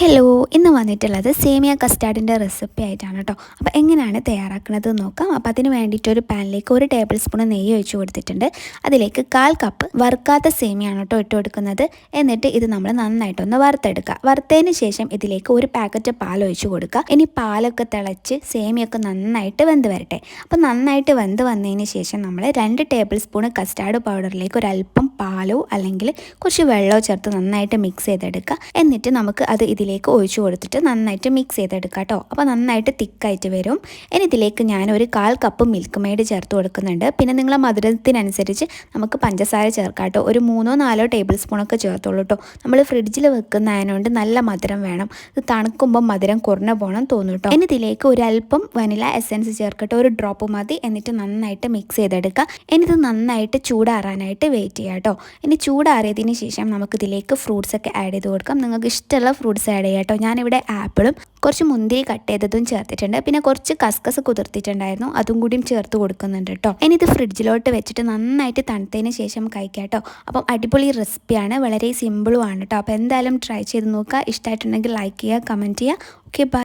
Hello, ഇന്ന് വന്നിട്ടുള്ളത് സേമിയ കസ്റ്റാർഡിൻ്റെ recipe ആയിട്ടാണ് കേട്ടോ. അപ്പോൾ എങ്ങനെയാണ് തയ്യാറാക്കുന്നത് നോക്കാം. അപ്പോൾ അതിന് വേണ്ടിയിട്ട് ഒരു പാനിലേക്ക് 1 ടേബിൾ സ്പൂൺ നെയ്യ് ഒഴിച്ച് കൊടുത്തിട്ടുണ്ട്. അതിലേക്ക് 1/4 കപ്പ് വറുക്കാത്ത സേമിയാണ് കേട്ടോ ഇട്ട് കൊടുക്കുന്നത്. എന്നിട്ട് ഇത് നമ്മൾ നന്നായിട്ടൊന്ന് വറുത്തെടുക്കുക. വറുത്തതിന് ശേഷം ഇതിലേക്ക് 1 പാക്കറ്റ് പാൽ ഒഴിച്ച് കൊടുക്കുക. ഇനി പാലൊക്കെ തിളച്ച് സേമിയൊക്കെ നന്നായിട്ട് വെന്ത് വരട്ടെ. അപ്പോൾ നന്നായിട്ട് വെന്ത് വന്നതിന് ശേഷം നമ്മൾ 2 ടേബിൾ സ്പൂൺ കസ്റ്റാർഡ് പൗഡറിലേക്ക് ഒരല്പം പാലോ അല്ലെങ്കിൽ കുറച്ച് വെള്ളമോ ചേർത്ത് നന്നായിട്ട് മിക്സ് ചെയ്തെടുക്കുക. എന്നിട്ട് നമുക്ക് അത് ഇതിലേക്ക് ഒഴിച്ചു കൊടുത്തിട്ട് നന്നായിട്ട് മിക്സ് ചെയ്തെടുക്കുക കേട്ടോ. അപ്പോൾ നന്നായിട്ട് തിക്കായിട്ട് വരും. ഇനി ഇതിലേക്ക് ഞാൻ ഒരു 1/4 കപ്പ് മിൽക്ക് മെയ്ഡ് ചേർത്ത് കൊടുക്കുന്നുണ്ട്. പിന്നെ നിങ്ങളെ മധുരത്തിനനുസരിച്ച് നമുക്ക് പഞ്ചസാര ചേർക്കാം കേട്ടോ. ഒരു 3-4 ടേബിൾ സ്പൂണൊക്കെ ചേർത്തോളൂ കേട്ടോ. നമ്മൾ ഫ്രിഡ്ജിൽ വെക്കുന്നതിനോണ്ട് നല്ല മധുരം വേണം. ഇത് തണുക്കുമ്പോൾ മധുരം കുറഞ്ഞ പോകണം തോന്നും കേട്ടോ. ഇനി ഇതിലേക്ക് ഒരല്പം വനില എസൻസ് ചേർക്കട്ടെ, ഒരു ഡ്രോപ്പ് മതി. എന്നിട്ട് നന്നായിട്ട് മിക്സ് ചെയ്തെടുക്കുക. ഇനി ഇത് നന്നായിട്ട് ചൂടാറാനായിട്ട് വെയിറ്റ് ചെയ്യാം കേട്ടോ. ഇനി ചൂടാറിയതിന് ശേഷം നമുക്കിതിലേക്ക് ഫ്രൂട്ട്സ് ഒക്കെ ആഡ് ചെയ്ത് കൊടുക്കാം. നിങ്ങൾക്ക് ഇഷ്ടമുള്ള ഫ്രൂട്ട്സ് ആഡ് ചെയ്യാം കേട്ടോ. ഞാനിവിടെ ആപ്പിളും കുറച്ച് മുന്തിരി കട്ട് ചെയ്തതും ചേർത്തിട്ടുണ്ട്. പിന്നെ കുറച്ച് കസ്കസ് കുതിർത്തിട്ടുണ്ടായിരുന്നു, അതും കൂടിയും ചേർത്ത് കൊടുക്കുന്നുണ്ട് കേട്ടോ. ഇനി ഇത് ഫ്രിഡ്ജിലോട്ട് വെച്ചിട്ട് നന്നായിട്ട് തണുത്തതിന് ശേഷം കഴിക്കാം കേട്ടോ. അപ്പം അടിപൊളി റെസിപ്പിയാണ്, വളരെ സിമ്പിളും ആണ് കേട്ടോ. അപ്പോൾ എന്തായാലും ട്രൈ ചെയ്ത് നോക്കുക. ഇഷ്ടമായിട്ടുണ്ടെങ്കിൽ ലൈക്ക് ചെയ്യുക, കമൻറ്റ് ചെയ്യുക. Okay, by.